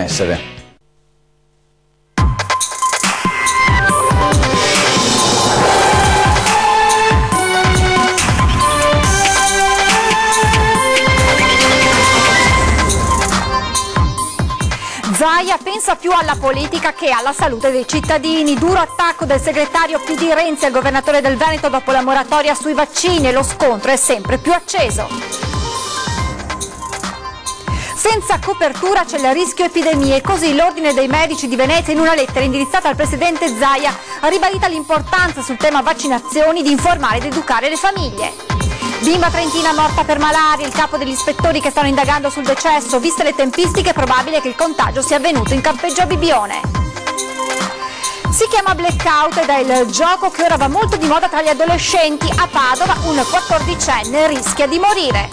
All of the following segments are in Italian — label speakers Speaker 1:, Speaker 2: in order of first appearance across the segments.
Speaker 1: essere.
Speaker 2: Zaia pensa più alla politica che alla salute dei cittadini. Duro attacco del segretario PD Renzi al governatore del Veneto dopo la moratoria sui vaccini e lo scontro è sempre più acceso. Senza copertura c'è il rischio epidemie, così l'Ordine dei Medici di Venezia in una lettera indirizzata al presidente Zaia ha ribadito l'importanza sul tema vaccinazioni di informare ed educare le famiglie. Bimba trentina morta per malaria, il capo degli ispettori che stanno indagando sul decesso, viste le tempistiche è probabile che il contagio sia avvenuto in campeggio a Bibione. Si chiama blackout ed è il gioco che ora va molto di moda tra gli adolescenti. A Padova un 14enne rischia di morire.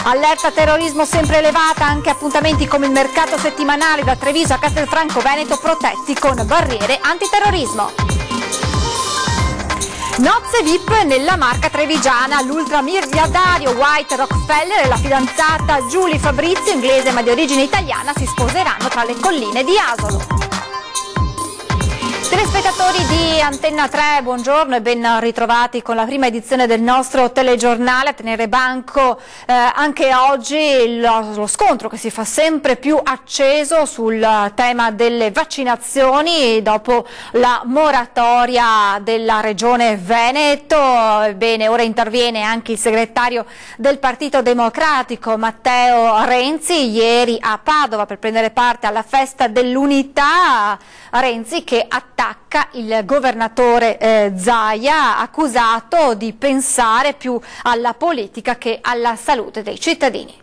Speaker 2: Allerta terrorismo sempre elevata, anche appuntamenti come il mercato settimanale da Treviso a Castelfranco Veneto protetti con barriere antiterrorismo. Nozze VIP nella Marca trevigiana, l'ultramiliardario White Rockefeller e la fidanzata Julie Fabrizio, inglese ma di origine italiana, si sposeranno tra le colline di Asolo. Telespettatori di Antenna 3, buongiorno e ben ritrovati con la prima edizione del nostro telegiornale. A tenere banco anche oggi lo scontro che si fa sempre più acceso sul tema delle vaccinazioni dopo la moratoria della Regione Veneto. Bene, ora interviene anche il segretario del Partito Democratico Matteo Renzi, ieri a Padova per prendere parte alla festa dell'unità. Renzi che attacca il governatore Zaia, accusato di pensare più alla politica che alla salute dei cittadini.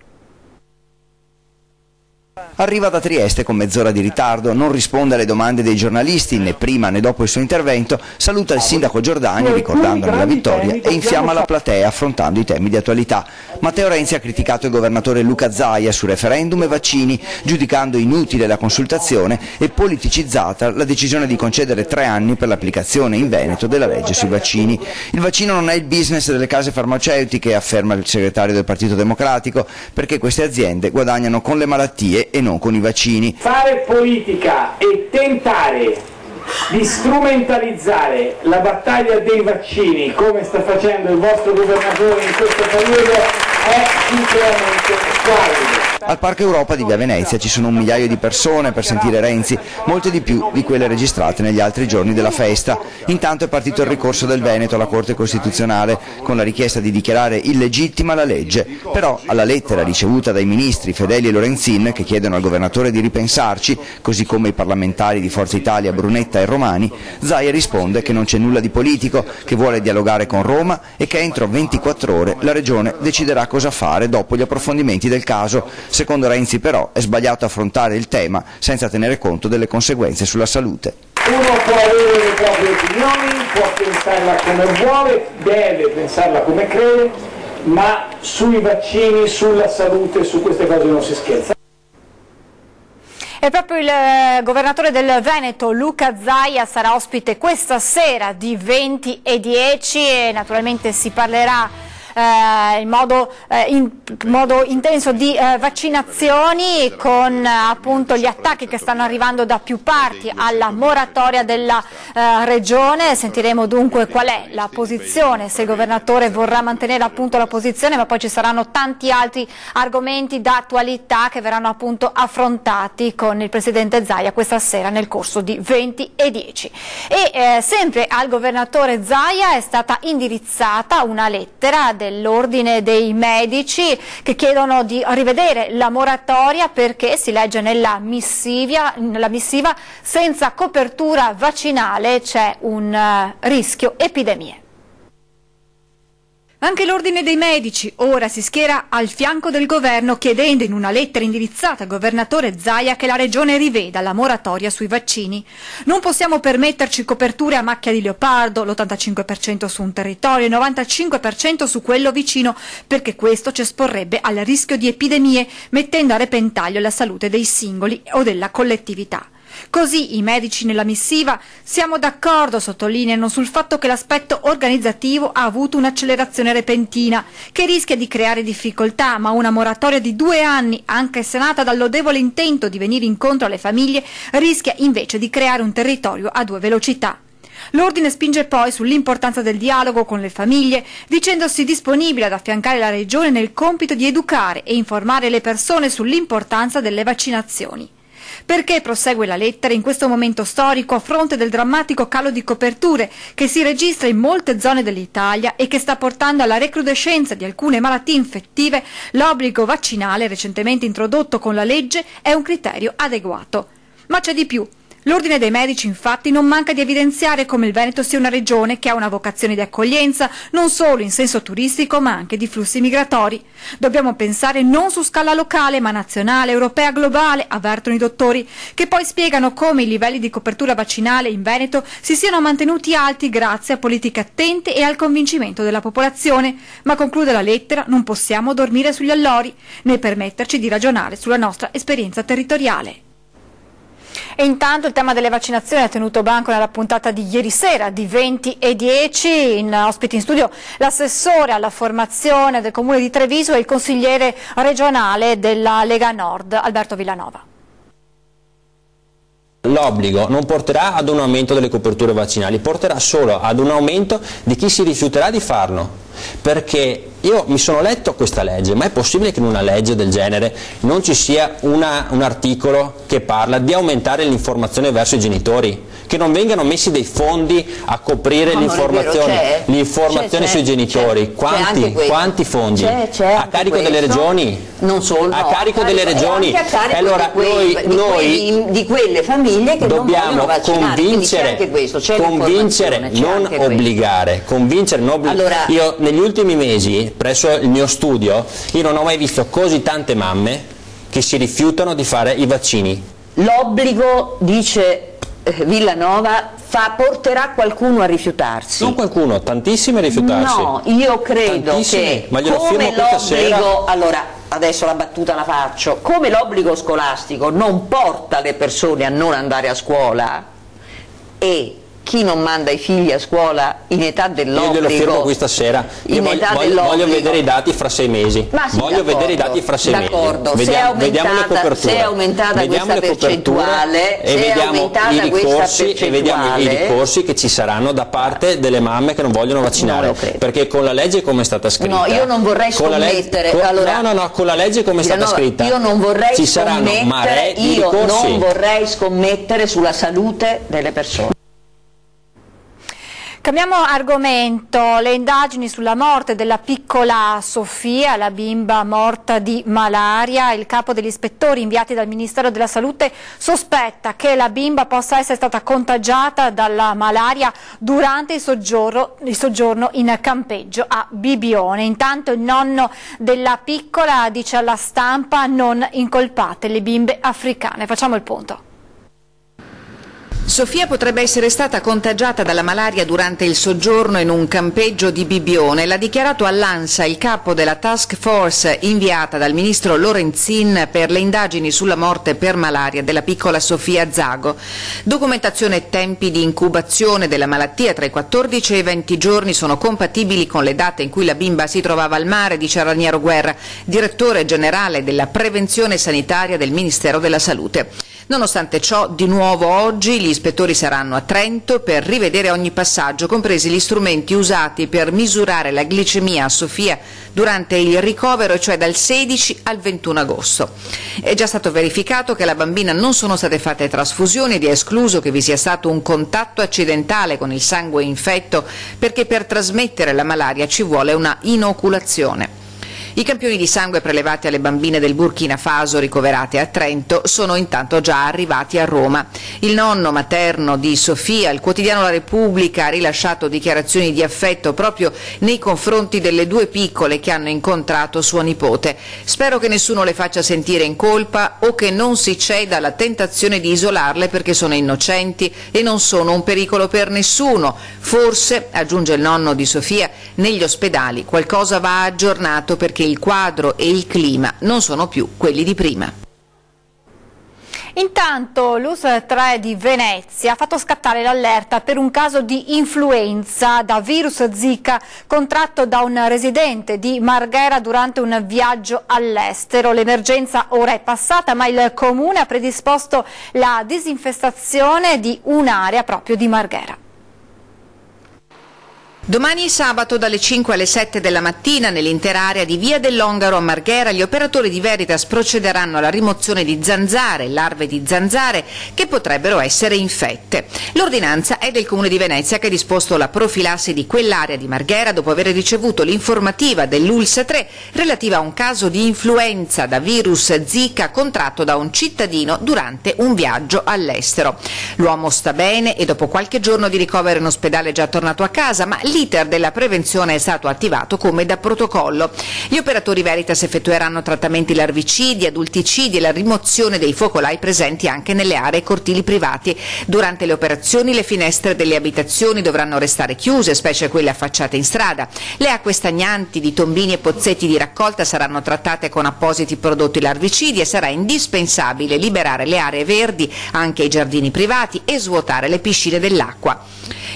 Speaker 1: Arriva da Trieste con mezz'ora di ritardo, non risponde alle domande dei giornalisti né prima né dopo il suo intervento, saluta il sindaco Giordani ricordandone la vittoria e infiamma la platea affrontando i temi di attualità. Matteo Renzi ha criticato il governatore Luca Zaia su referendum e vaccini, giudicando inutile la consultazione e politicizzata la decisione di concedere 3 anni per l'applicazione in Veneto della legge sui vaccini. Il vaccino non è il business delle case farmaceutiche, afferma il segretario del Partito Democratico, perché queste aziende guadagnano con le malattie e non con i vaccini.
Speaker 3: Fare politica e tentare di strumentalizzare la battaglia dei vaccini, come sta facendo il vostro governatore in questo periodo, è sinceramente squallido.
Speaker 1: Al Parco Europa di Via Venezia ci sono 1 migliaio di persone per sentire Renzi, molte di più di quelle registrate negli altri giorni della festa. Intanto è partito il ricorso del Veneto alla Corte Costituzionale con la richiesta di dichiarare illegittima la legge, però alla lettera ricevuta dai ministri Fedeli e Lorenzin, che chiedono al governatore di ripensarci, così come i parlamentari di Forza Italia Brunetta e Romani, Zaia risponde che non c'è nulla di politico, che vuole dialogare con Roma e che entro 24 ore la Regione deciderà cosa fare dopo gli approfondimenti del caso. Secondo Renzi però è sbagliato affrontare il tema senza tenere conto delle conseguenze sulla salute.
Speaker 3: Uno può avere le proprie opinioni, può pensarla come vuole, deve pensarla come crede, ma sui vaccini, sulla salute, su queste cose non si scherza.
Speaker 2: E proprio il governatore del Veneto Luca Zaia sarà ospite questa sera di 20:10 e naturalmente si parlerà in modo intenso di vaccinazioni, con appunto gli attacchi che stanno arrivando da più parti alla moratoria della regione. Sentiremo dunque qual è la posizione, se il governatore vorrà mantenere appunto la posizione, ma poi ci saranno tanti altri argomenti d'attualità che verranno appunto affrontati con il presidente Zaia questa sera nel corso di 20:10. E sempre al governatore Zaia è stata indirizzata una lettera dell'Ordine dei Medici che chiedono di rivedere la moratoria perché, si legge nella missiva, senza copertura vaccinale c'è un rischio epidemie. Anche l'Ordine dei Medici ora si schiera al fianco del governo chiedendo in una lettera indirizzata al governatore Zaia che la regione riveda la moratoria sui vaccini. Non possiamo permetterci coperture a macchia di leopardo, l'85% su un territorio e il 95% su quello vicino, perché questo ci esporrebbe al rischio di epidemie, mettendo a repentaglio la salute dei singoli o della collettività. Così i medici nella missiva siamo d'accordo, sottolineano, sul fatto che l'aspetto organizzativo ha avuto un'accelerazione repentina che rischia di creare difficoltà, ma una moratoria di 2 anni, anche sanata dal lodevole intento di venire incontro alle famiglie, rischia invece di creare un territorio a 2 velocità. L'ordine spinge poi sull'importanza del dialogo con le famiglie, dicendosi disponibile ad affiancare la Regione nel compito di educare e informare le persone sull'importanza delle vaccinazioni. Perché, prosegue la lettera, in questo momento storico, a fronte del drammatico calo di coperture che si registra in molte zone dell'Italia e che sta portando alla recrudescenza di alcune malattie infettive, l'obbligo vaccinale recentemente introdotto con la legge è un criterio adeguato. Ma c'è di più. L'Ordine dei Medici infatti non manca di evidenziare come il Veneto sia una regione che ha una vocazione di accoglienza non solo in senso turistico ma anche di flussi migratori. Dobbiamo pensare non su scala locale ma nazionale, europea, globale, avvertono i dottori, che poi spiegano come i livelli di copertura vaccinale in Veneto si siano mantenuti alti grazie a politiche attente e al convincimento della popolazione. Ma conclude la lettera, non possiamo dormire sugli allori né permetterci di ragionare sulla nostra esperienza territoriale. E intanto il tema delle vaccinazioni ha tenuto banco nella puntata di ieri sera di 20 e 10, in ospiti in studio l'assessore alla formazione del Comune di Treviso e il consigliere regionale della Lega Nord, Alberto Villanova.
Speaker 4: L'obbligo non porterà ad un aumento delle coperture vaccinali, porterà solo ad un aumento di chi si rifiuterà di farlo. Perché io mi sono letto questa legge, ma è possibile che in una legge del genere non ci sia un articolo che parla di aumentare l'informazione verso i genitori? Che non vengano messi dei fondi a coprire l'informazione sui genitori? Quanti fondi? A carico delle regioni?
Speaker 5: Non solo,
Speaker 4: a carico delle regioni.
Speaker 5: E
Speaker 4: allora noi
Speaker 5: di quelle famiglie che
Speaker 4: dobbiamo convincere, non obbligare. Allora, io negli ultimi mesi presso il mio studio io non ho mai visto così tante mamme che si rifiutano di fare i vaccini.
Speaker 5: L'obbligo, dice Villanova, porterà qualcuno a rifiutarsi.
Speaker 4: Non qualcuno, tantissimi a rifiutarsi.
Speaker 5: No, io credo che
Speaker 4: ma glielo
Speaker 5: come
Speaker 4: l'obbligo,
Speaker 5: allora adesso la battuta la faccio, come l'obbligo scolastico non porta le persone a non andare a scuola, e chi non manda i figli a scuola in età dell'obbligo,
Speaker 4: io glielo firmo qui stasera, voglio vedere i dati fra 6 mesi, voglio vedere i dati fra 6 mesi, vediamo le coperture,
Speaker 5: se è aumentata questa percentuale,
Speaker 4: e vediamo i ricorsi che ci saranno da parte delle mamme che non vogliono vaccinare, perché con la legge come è stata scritta,
Speaker 5: no, io non vorrei scommettere,
Speaker 4: con la legge come è stata scritta,
Speaker 5: io non vorrei
Speaker 4: ci saranno maree di ricorsi.
Speaker 5: Non vorrei scommettere sulla salute delle persone.
Speaker 2: Cambiamo argomento, le indagini sulla morte della piccola Sofia, la bimba morta di malaria. Il capo degli ispettori inviati dal Ministero della Salute sospetta che la bimba possa essere stata contagiata dalla malaria durante il soggiorno in campeggio a Bibione. Intanto il nonno della piccola dice alla stampa: non incolpate le bimbe africane. Facciamo il punto.
Speaker 6: Sofia potrebbe essere stata contagiata dalla malaria durante il soggiorno in un campeggio di Bibione, l'ha dichiarato all'ANSA il capo della task force inviata dal ministro Lorenzin per le indagini sulla morte per malaria della piccola Sofia Zago. Documentazione e tempi di incubazione della malattia tra i 14 e i 20 giorni sono compatibili con le date in cui la bimba si trovava al mare, dice Raniero Guerra, direttore generale della prevenzione sanitaria del Ministero della Salute. Nonostante ciò, di nuovo oggi gli ispettori saranno a Trento per rivedere ogni passaggio, compresi gli strumenti usati per misurare la glicemia a Sofia durante il ricovero, cioè dal 16 al 21 agosto. È già stato verificato che alla bambina non sono state fatte trasfusioni ed è escluso che vi sia stato un contatto accidentale con il sangue infetto, perché per trasmettere la malaria ci vuole una inoculazione. I campioni di sangue prelevati alle bambine del Burkina Faso ricoverate a Trento sono intanto già arrivati a Roma. Il nonno materno di Sofia, il quotidiano La Repubblica, ha rilasciato dichiarazioni di affetto proprio nei confronti delle due piccole che hanno incontrato suo nipote. Spero che nessuno le faccia sentire in colpa o che non si ceda alla tentazione di isolarle perché sono innocenti e non sono un pericolo per nessuno. Forse, aggiunge il nonno di Sofia, negli ospedali qualcosa va aggiornato perché il quadro e il clima non sono più quelli di prima.
Speaker 2: Intanto l'US3 di Venezia ha fatto scattare l'allerta per un caso di influenza da virus Zika contratto da un residente di Marghera durante un viaggio all'estero. L'emergenza ora è passata, ma il comune ha predisposto la disinfestazione di un'area proprio di Marghera.
Speaker 6: Domani sabato dalle 5 alle 7 della mattina nell'intera area di Via dell'Ongaro a Marghera gli operatori di Veritas procederanno alla rimozione di zanzare, larve di zanzare che potrebbero essere infette. L'ordinanza è del Comune di Venezia che ha disposto la profilassi di quell'area di Marghera dopo aver ricevuto l'informativa dell'ULS3 relativa a un caso di influenza da virus Zika contratto da un cittadino durante un viaggio all'estero. L'uomo sta bene e dopo qualche giorno di ricovero in ospedale è già tornato a casa, ma l'iter della prevenzione è stato attivato come da protocollo. Gli operatori Veritas effettueranno trattamenti larvicidi, adulticidi e la rimozione dei focolai presenti anche nelle aree cortili privati. Durante le operazioni le finestre delle abitazioni dovranno restare chiuse, specie quelle affacciate in strada. Le acque stagnanti di tombini e pozzetti di raccolta saranno trattate con appositi prodotti larvicidi e sarà indispensabile liberare le aree verdi, anche i giardini privati, e svuotare le piscine dell'acqua.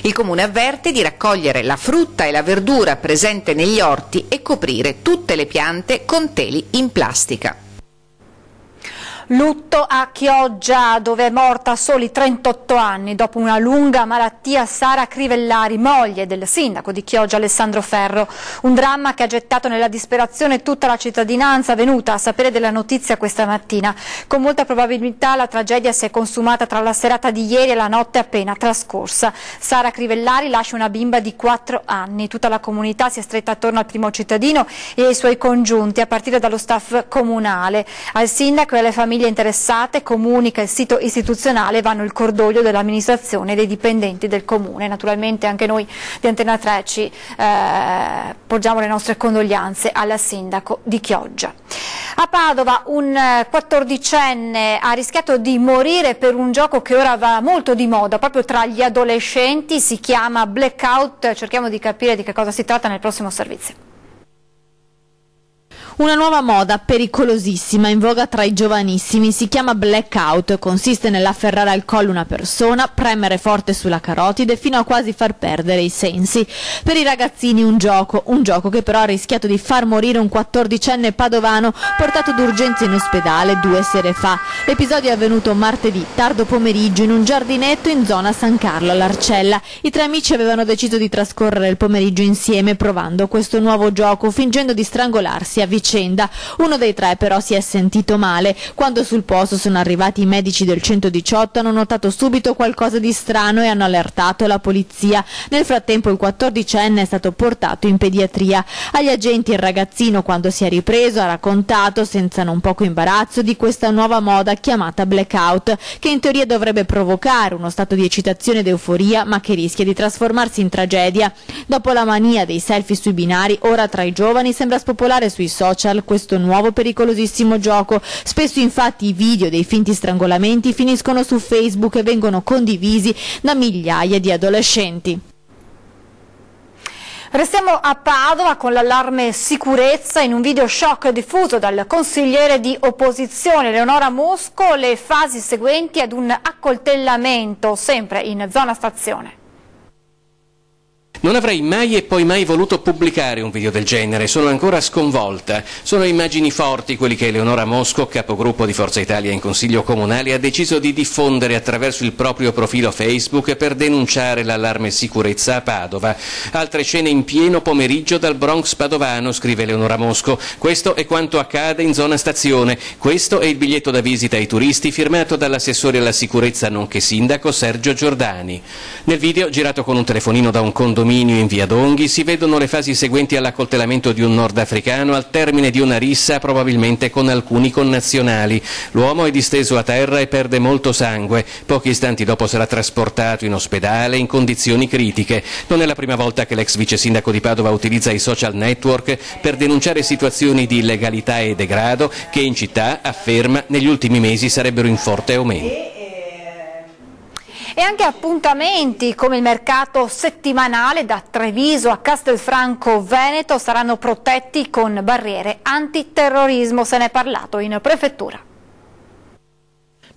Speaker 6: Il Comune avverte di raccogliere la frutta e la verdura presente negli orti e coprire tutte le piante con teli in plastica.
Speaker 2: Lutto a Chioggia, dove è morta a soli 38 anni dopo una lunga malattia Sara Crivellari, moglie del sindaco di Chioggia Alessandro Ferro. Un dramma che ha gettato nella disperazione tutta la cittadinanza venuta a sapere della notizia questa mattina. Con molta probabilità la tragedia si è consumata tra la serata di ieri e la notte appena trascorsa. Sara Crivellari lascia una bimba di 4 anni. Tutta la comunità si è stretta attorno al primo cittadino e ai suoi congiunti, a partire dallo staff comunale. Al sindaco e alle famiglie interessate, comunica il sito istituzionale, vanno il cordoglio dell'amministrazione e dei dipendenti del comune. Naturalmente anche noi di Antena 3 ci porgiamo le nostre condoglianze al sindaco di Chioggia. A Padova un 14enne ha rischiato di morire per un gioco che ora va molto di moda proprio tra gli adolescenti, si chiama Blackout. Cerchiamo di capire di che cosa si tratta nel prossimo servizio.
Speaker 7: Una nuova moda pericolosissima in voga tra i giovanissimi, si chiama blackout, consiste nell'afferrare al collo una persona, premere forte sulla carotide fino a quasi far perdere i sensi. Per i ragazzini un gioco che però ha rischiato di far morire un 14enne padovano portato d'urgenza in ospedale 2 sere fa. L'episodio è avvenuto martedì, tardo pomeriggio, in un giardinetto in zona San Carlo all'Arcella. I 3 amici avevano deciso di trascorrere il pomeriggio insieme provando questo nuovo gioco, fingendo di strangolarsi a vicenda. Uno dei 3 però si è sentito male. Quando sul posto sono arrivati i medici del 118 hanno notato subito qualcosa di strano e hanno allertato la polizia. Nel frattempo il 14enne è stato portato in pediatria. Agli agenti il ragazzino, quando si è ripreso, ha raccontato senza non poco imbarazzo di questa nuova moda chiamata blackout, che in teoria dovrebbe provocare uno stato di eccitazione ed euforia, ma che rischia di trasformarsi in tragedia. Dopo la mania dei selfie sui binari, ora tra i giovani sembra spopolare sui social questo nuovo pericolosissimo gioco. Spesso infatti i video dei finti strangolamenti finiscono su Facebook e vengono condivisi da migliaia di adolescenti.
Speaker 2: Restiamo a Padova con l'allarme sicurezza. In un video shock diffuso dal consigliere di opposizione Eleonora Mosco, le fasi seguenti ad un accoltellamento sempre in zona stazione.
Speaker 8: Non avrei mai e poi mai voluto pubblicare un video del genere, sono ancora sconvolta. Sono immagini forti quelli che Eleonora Mosco, capogruppo di Forza Italia in Consiglio Comunale, ha deciso di diffondere attraverso il proprio profilo Facebook per denunciare l'allarme sicurezza a Padova. Altre scene in pieno pomeriggio dal Bronx padovano, scrive Eleonora Mosco. Questo è quanto accade in zona stazione. Questo è il biglietto da visita ai turisti firmato dall'assessore alla sicurezza nonché sindaco Sergio Giordani. Nel video, girato con un telefonino da un condominio in via Donghi, si vedono le fasi seguenti all'accoltellamento di un nordafricano al termine di una rissa probabilmente con alcuni connazionali. L'uomo è disteso a terra e perde molto sangue. Pochi istanti dopo sarà trasportato in ospedale in condizioni critiche. Non è la prima volta che l'ex vice sindaco di Padova utilizza i social network per denunciare situazioni di illegalità e degrado che in città, afferma, negli ultimi mesi sarebbero in forte aumento.
Speaker 2: E anche appuntamenti come il mercato settimanale da Treviso a Castelfranco Veneto saranno protetti con barriere antiterrorismo, se ne è parlato in prefettura.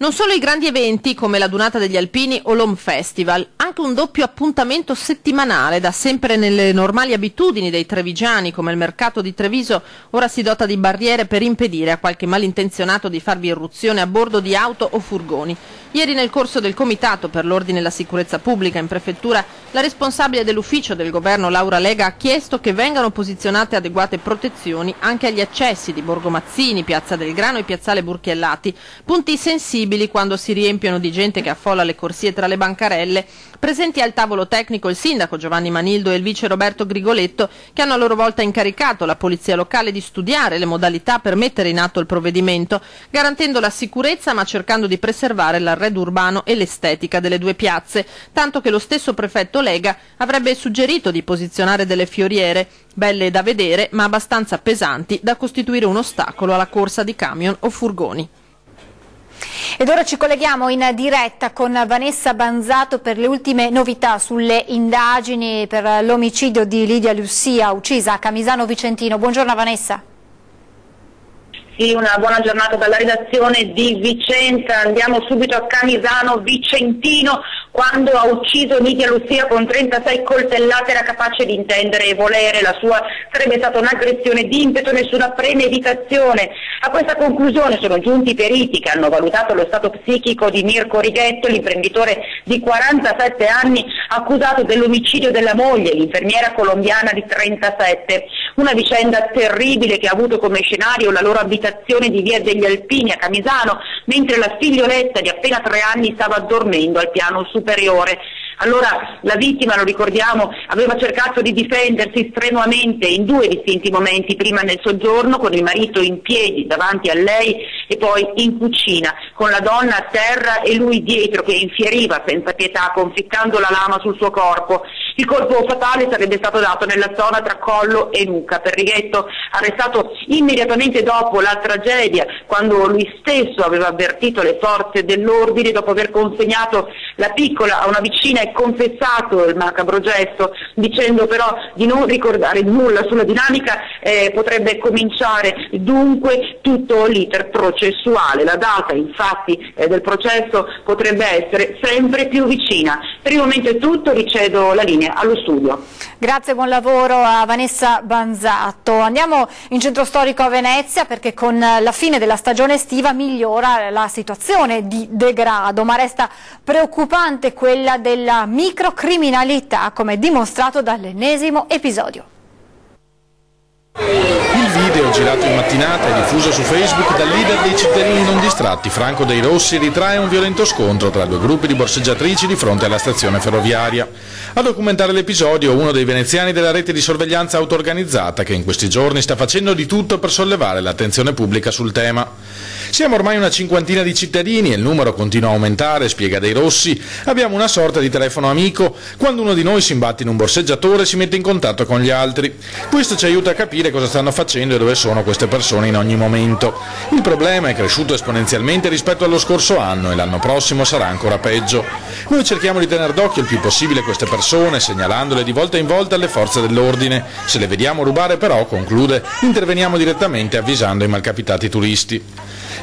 Speaker 9: Non solo i grandi eventi come la Dunata degli Alpini o l'Home Festival, anche un doppio appuntamento settimanale, da sempre nelle normali abitudini dei trevigiani, come il mercato di Treviso, ora si dota di barriere per impedire a qualche malintenzionato di farvi irruzione a bordo di auto o furgoni. Ieri, nel corso del Comitato per l'Ordine e la Sicurezza Pubblica in Prefettura, la responsabile dell'ufficio del governo Laura Lega ha chiesto che vengano posizionate adeguate protezioni anche agli accessi di Borgo Mazzini, Piazza del Grano e Piazzale Burchiellati, punti sensibili quando si riempiono di gente che affolla le corsie tra le bancarelle. Presenti al tavolo tecnico il sindaco Giovanni Manildo e il vice Roberto Grigoletto, che hanno a loro volta incaricato la polizia locale di studiare le modalità per mettere in atto il provvedimento, garantendo la sicurezza ma cercando di preservare l'arredo urbano e l'estetica delle due piazze, tanto che lo stesso prefetto Lega avrebbe suggerito di posizionare delle fioriere, belle da vedere ma abbastanza pesanti da costituire un ostacolo alla corsa di camion o furgoni.
Speaker 2: Ed ora ci colleghiamo in diretta con Vanessa Banzato per le ultime novità sulle indagini per l'omicidio di Lidia Lussia, uccisa a Camisano Vicentino. Buongiorno Vanessa.
Speaker 10: Sì, una buona giornata dalla redazione di Vicenza. Andiamo subito a Camisano Vicentino. Quando ha ucciso Lidia Lussia con 36 coltellate era capace di intendere e volere. La sua sarebbe stata un'aggressione di impeto, nessuna premeditazione. A questa conclusione sono giunti i periti che hanno valutato lo stato psichico di Mirko Righetto, l'imprenditore di 47 anni accusato dell'omicidio della moglie, l'infermiera colombiana di 37. Una vicenda terribile che ha avuto come scenario la loro abitazione di Via degli Alpini a Camisano, mentre la figlioletta di appena 3 anni stava dormendo al piano superiore. Allora la vittima, lo ricordiamo, aveva cercato di difendersi strenuamente in 2 distinti momenti, prima nel soggiorno con il marito in piedi davanti a lei e poi in cucina con la donna a terra e lui dietro che infieriva senza pietà conficcando la lama sul suo corpo. Il colpo fatale sarebbe stato dato nella zona tra collo e nuca. Per Righetto, arrestato immediatamente dopo la tragedia, quando lui stesso aveva avvertito le forze dell'ordine dopo aver consegnato la piccola a una vicina e confessato il macabro gesto, dicendo però di non ricordare nulla sulla dinamica, potrebbe cominciare dunque tutto l'iter processuale. La data infatti del processo potrebbe essere sempre più vicina. Per il momento è tutto, ricedo la linea allo studio.
Speaker 2: Grazie, buon lavoro a Vanessa Banzato. Andiamo in centro storico a Venezia perché con la fine della stagione estiva migliora la situazione di degrado, ma resta preoccupante quella della microcriminalità, come dimostrato dall'ennesimo episodio.
Speaker 11: Il video, girato in mattinata e diffuso su Facebook dal leader dei cittadini non distratti, Franco Dei Rossi, ritrae un violento scontro tra 2 gruppi di borseggiatrici di fronte alla stazione ferroviaria. A documentare l'episodio uno dei veneziani della rete di sorveglianza auto-organizzata che in questi giorni sta facendo di tutto per sollevare l'attenzione pubblica sul tema. Siamo ormai una cinquantina di cittadini e il numero continua a aumentare, spiega Dei Rossi. Abbiamo una sorta di telefono amico. Quando uno di noi si imbatte in un borseggiatore si mette in contatto con gli altri. Questo ci aiuta a capire cosa stanno facendo e dove sono queste persone in ogni momento. Il problema è cresciuto esponenzialmente rispetto allo scorso anno e l'anno prossimo sarà ancora peggio. Noi cerchiamo di tenere d'occhio il più possibile queste persone, segnalandole di volta in volta alle forze dell'ordine. Se le vediamo rubare però, conclude, interveniamo direttamente avvisando i malcapitati turisti.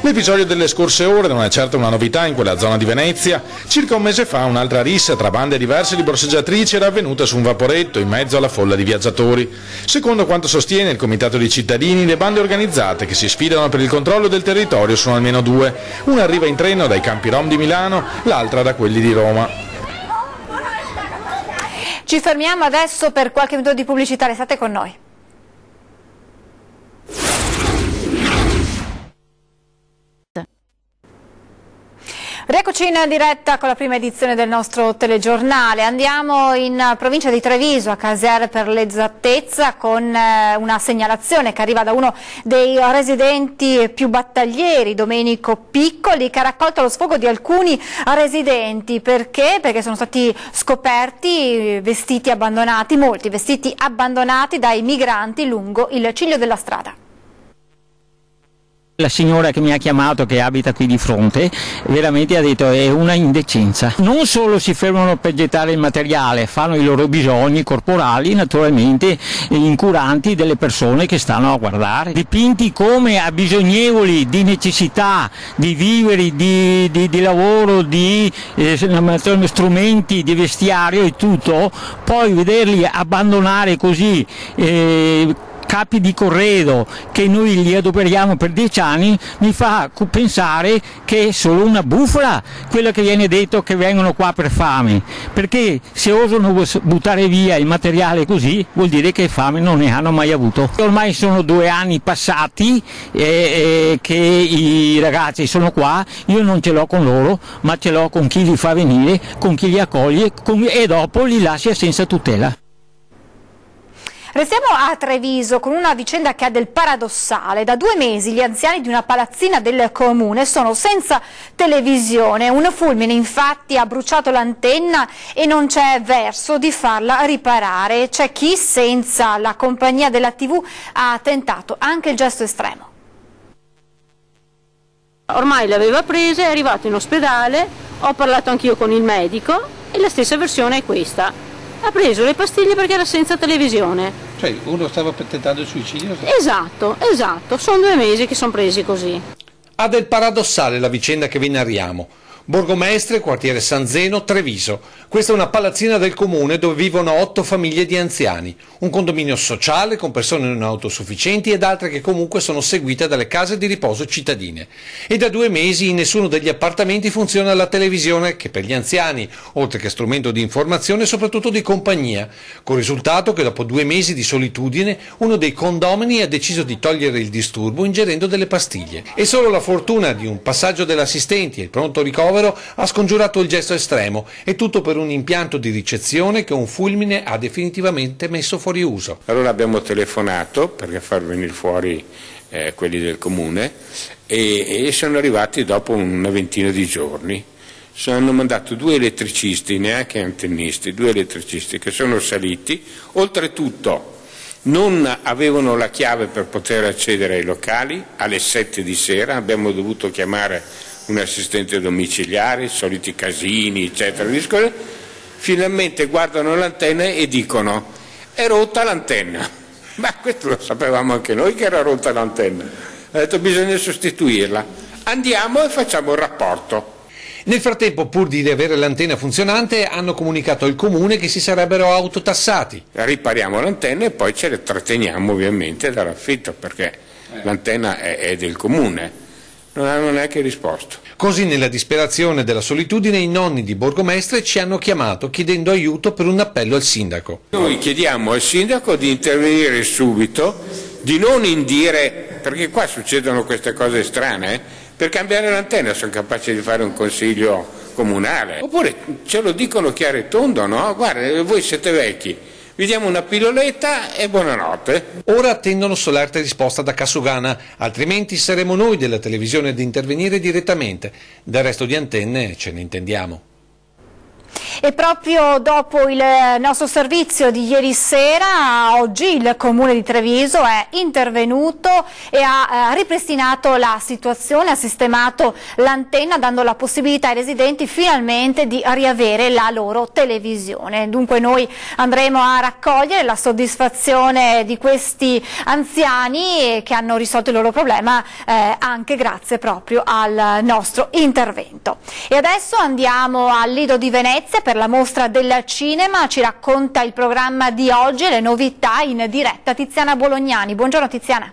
Speaker 11: L'episodio delle scorse ore non è certo una novità in quella zona di Venezia. Circa un mese fa un'altra rissa tra bande diverse di borseggiatrici era avvenuta su un vaporetto in mezzo alla folla di viaggiatori. Secondo quanto sostiene il comitato dei cittadini, le bande organizzate che si sfidano per il controllo del territorio sono almeno 2. Una arriva in treno dai campi Rom di Milano, l'altra da quelli di Roma.
Speaker 2: Ci fermiamo adesso per qualche minuto di pubblicità, restate con noi. Rieccoci in diretta con la prima edizione del nostro telegiornale. Andiamo in provincia di Treviso, a Casier per l'esattezza, con una segnalazione che arriva da uno dei residenti più battaglieri, Domenico Piccoli, che ha raccolto lo sfogo di alcuni residenti. Perché? Perché sono stati scoperti vestiti abbandonati, molti vestiti abbandonati dai migranti lungo il ciglio della strada.
Speaker 12: La signora che mi ha chiamato, che abita qui di fronte, veramente ha detto è una indecenza. Non solo si fermano per gettare il materiale, fanno i loro bisogni corporali, naturalmente incuranti delle persone che stanno a guardare. Dipinti come abbisognevoli di necessità, di viveri, di lavoro, di strumenti, di vestiario e tutto, poi vederli abbandonare così capi di corredo che noi li adoperiamo per 10 anni mi fa pensare che è solo una bufala quello che viene detto, che vengono qua per fame, perché se osano buttare via il materiale così vuol dire che fame non ne hanno mai avuto. Ormai sono 2 anni passati che i ragazzi sono qua, io non ce l'ho con loro ma ce l'ho con chi li fa venire, con chi li accoglie e dopo li lascia senza tutela.
Speaker 2: Restiamo a Treviso con una vicenda che ha del paradossale. Da 2 mesi gli anziani di una palazzina del comune sono senza televisione. Un fulmine infatti ha bruciato l'antenna e non c'è verso di farla riparare. C'è chi senza la compagnia della TV ha tentato anche il gesto estremo.
Speaker 13: Ormai l'aveva presa, è arrivato in ospedale, ho parlato anch'io con il medico e la stessa versione è questa. Ha preso le pastiglie perché era senza televisione.
Speaker 14: Cioè uno stava tentando il suicidio?
Speaker 13: Esatto, sono 2 mesi che sono presi così.
Speaker 15: Ha del paradossale la vicenda che vi narriamo. Borgomestre, quartiere San Zeno, Treviso. Questa è una palazzina del comune dove vivono 8 famiglie di anziani. Un condominio sociale con persone non autosufficienti ed altre che comunque sono seguite dalle case di riposo cittadine. E da 2 mesi in nessuno degli appartamenti funziona la televisione, che per gli anziani, oltre che strumento di informazione, è soprattutto di compagnia. Con il risultato che dopo 2 mesi di solitudine uno dei condomini ha deciso di togliere il disturbo ingerendo delle pastiglie. E solo la fortuna di un passaggio dell'assistenti e il pronto ricovero ha scongiurato il gesto estremo, e tutto per un impianto di ricezione che un fulmine ha definitivamente messo fuori uso.
Speaker 16: Allora abbiamo telefonato per far venire fuori quelli del comune e sono arrivati dopo una ventina di giorni. Hanno mandato 2 elettricisti, neanche antennisti, 2 elettricisti che sono saliti, oltretutto non avevano la chiave per poter accedere ai locali. Alle 7 di sera abbiamo dovuto chiamare un assistente domiciliare, soliti casini, eccetera. Finalmente guardano l'antenna e dicono: è rotta l'antenna. Ma questo lo sapevamo anche noi che era rotta l'antenna. Ha detto: bisogna sostituirla. Andiamo e facciamo il rapporto.
Speaker 15: Nel frattempo, pur di avere l'antenna funzionante, hanno comunicato al comune che si sarebbero autotassati.
Speaker 16: Ripariamo l'antenna e poi ce le tratteniamo ovviamente dall'affitto, perché l'antenna è del comune. Non hanno neanche risposto.
Speaker 15: Così, nella disperazione della solitudine, i nonni di Borgomestre ci hanno chiamato chiedendo aiuto per un appello al sindaco.
Speaker 16: Noi chiediamo al sindaco di intervenire subito, di non indire, perché qua succedono queste cose strane, per cambiare l'antenna sono capaci di fare un consiglio comunale. Oppure ce lo dicono chiaro e tondo, no? Guarda, voi siete vecchi, vi diamo una pilloletta e buonanotte.
Speaker 15: Ora attendono solerte risposta da Cassugana, altrimenti saremo noi della televisione ad intervenire direttamente. Del resto di antenne ce ne intendiamo.
Speaker 2: E proprio dopo il nostro servizio di ieri sera, oggi il Comune di Treviso è intervenuto e ha ripristinato la situazione, ha sistemato l'antenna dando la possibilità ai residenti finalmente di riavere la loro televisione. Dunque noi andremo a raccogliere la soddisfazione di questi anziani che hanno risolto il loro problema anche grazie proprio al nostro intervento. E adesso andiamo al Lido di Venezia per la mostra del cinema. Ci racconta il programma di oggi e le novità in diretta Tiziana Bolognani. Buongiorno Tiziana.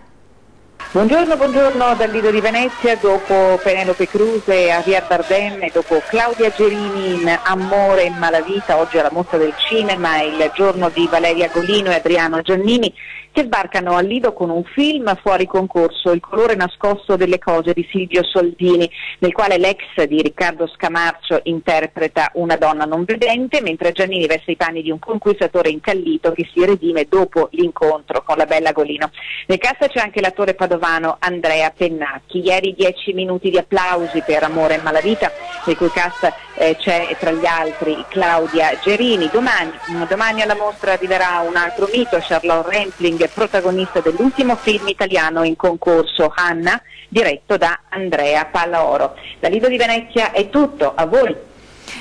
Speaker 17: Buongiorno dal Lido di Venezia. Dopo Penelope Cruz e Javier Bardem e dopo Claudia Gerini in Amore e Malavita, oggi alla mostra del cinema è il giorno di Valeria Golino e Adriano Giannini, che sbarcano al Lido con un film fuori concorso, Il colore nascosto delle cose di Silvio Soldini, nel quale l'ex di Riccardo Scamarcio interpreta una donna non vedente, mentre Giannini veste i panni di un conquistatore incallito che si redime dopo l'incontro con la bella Golino. Nel cast c'è anche l'attore padovano Andrea Pennacchi. Ieri 10 minuti di applausi per Amore e Malavita, nel cui cast c'è tra gli altri Claudia Gerini. Domani alla mostra arriverà un altro mito, Charlotte Rampling, il protagonista dell'ultimo film italiano in concorso, Anna, diretto da Andrea Pallaoro. Da Lido di Venezia è tutto, a voi.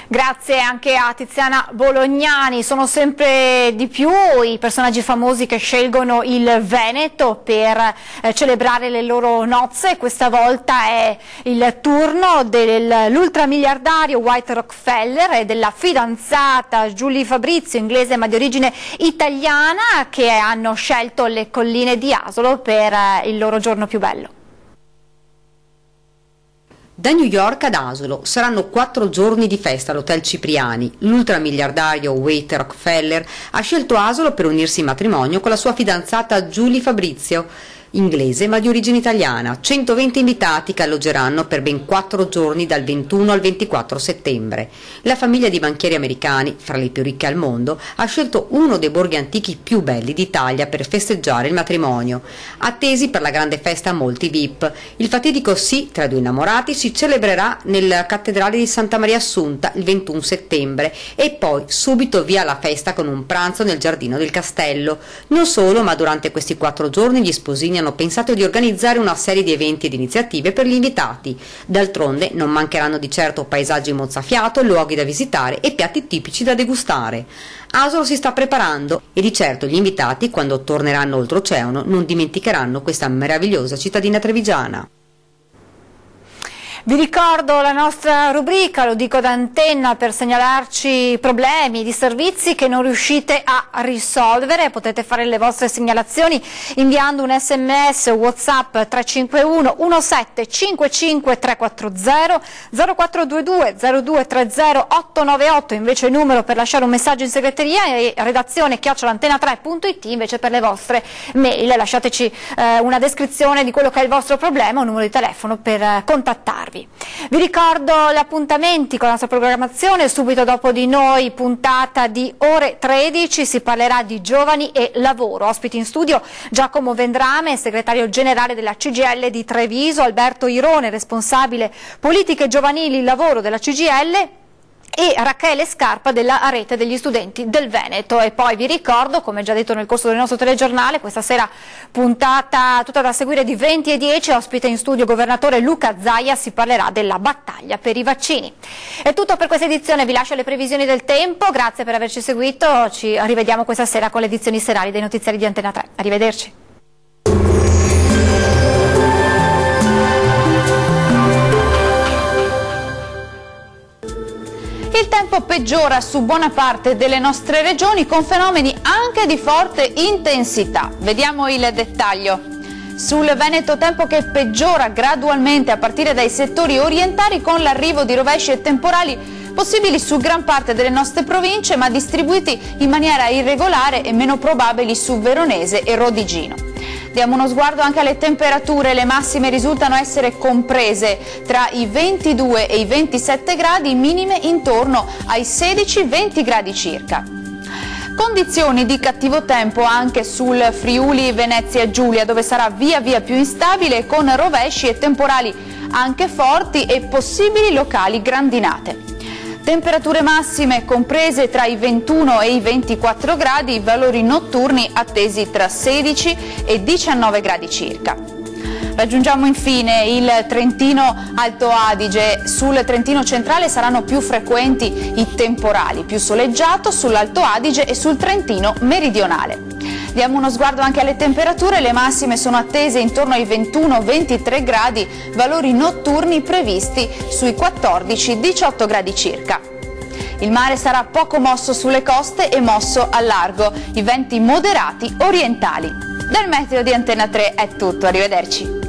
Speaker 2: Grazie anche a Tiziana Bolognani. Sono sempre di più i personaggi famosi che scelgono il Veneto per celebrare le loro nozze. Questa volta è il turno dell'ultramiliardario White Rockefeller e della fidanzata Julie Fabrizio, inglese ma di origine italiana, che hanno scelto le colline di Asolo per il loro giorno più bello.
Speaker 18: Da New York ad Asolo saranno 4 giorni di festa all'Hotel Cipriani. L'ultramiliardario White Rockefeller ha scelto Asolo per unirsi in matrimonio con la sua fidanzata Julie Fabrizio, inglese ma di origine italiana. 120 invitati che alloggeranno per ben 4 giorni dal 21 al 24 settembre. La famiglia di banchieri americani, fra le più ricche al mondo, ha scelto uno dei borghi antichi più belli d'Italia per festeggiare il matrimonio. Attesi per la grande festa molti VIP. Il fatidico sì tra i due innamorati si celebrerà nella cattedrale di Santa Maria Assunta il 21 settembre e poi subito via alla festa con un pranzo nel giardino del castello. Non solo, ma durante questi 4 giorni gli sposini hanno pensato di organizzare una serie di eventi ed iniziative per gli invitati. D'altronde non mancheranno di certo paesaggi mozzafiato, luoghi da visitare e piatti tipici da degustare. Asolo si sta preparando e di certo gli invitati, quando torneranno oltreoceano, non dimenticheranno questa meravigliosa cittadina trevigiana.
Speaker 2: Vi ricordo la nostra rubrica, lo dico d'antenna, per segnalarci problemi di servizi che non riuscite a risolvere. Potete fare le vostre segnalazioni inviando un sms o WhatsApp 351 1755 340 0422 0230 898, invece il numero per lasciare un messaggio in segreteria, e redazione @antena3.it invece per le vostre mail. Lasciateci una descrizione di quello che è il vostro problema, un numero di telefono per contattarvi. Vi ricordo gli appuntamenti con la nostra programmazione: subito dopo di noi puntata di ore 13, si parlerà di giovani e lavoro. Ospiti in studio Giacomo Vendrame, segretario generale della CGIL di Treviso, Alberto Irone, responsabile politiche giovanili lavoro della CGIL, e Rachele Scarpa della rete degli studenti del Veneto. E poi vi ricordo, come già detto nel corso del nostro telegiornale, questa sera puntata tutta da seguire di 20:10, ospite in studio governatore Luca Zaia, si parlerà della battaglia per i vaccini. È tutto per questa edizione, vi lascio le previsioni del tempo, grazie per averci seguito, ci rivediamo questa sera con le edizioni serali dei notiziari di Antena 3. Arrivederci. Il tempo peggiora su buona parte delle nostre regioni con fenomeni anche di forte intensità. Vediamo il dettaglio. Sul Veneto tempo che peggiora gradualmente a partire dai settori orientali, con l'arrivo di rovesci e temporali possibili su gran parte delle nostre province, ma distribuiti in maniera irregolare e meno probabili su Veronese e Rodigino. Diamo uno sguardo anche alle temperature, le massime risultano essere comprese tra i 22 e i 27 gradi, minime intorno ai 16-20 gradi circa. Condizioni di cattivo tempo anche sul Friuli Venezia Giulia, dove sarà via via più instabile, con rovesci e temporali anche forti e possibili locali grandinate. Temperature massime comprese tra i 21 e i 24 gradi, valori notturni attesi tra 16 e 19 gradi circa. Raggiungiamo infine il Trentino Alto Adige. Sul Trentino centrale saranno più frequenti i temporali, più soleggiato sull'Alto Adige e sul Trentino meridionale. Diamo uno sguardo anche alle temperature, le massime sono attese intorno ai 21-23 gradi, valori notturni previsti sui 14-18 gradi circa. Il mare sarà poco mosso sulle coste e mosso al largo, i venti moderati orientali. Dal meteo di Antena 3 è tutto, arrivederci.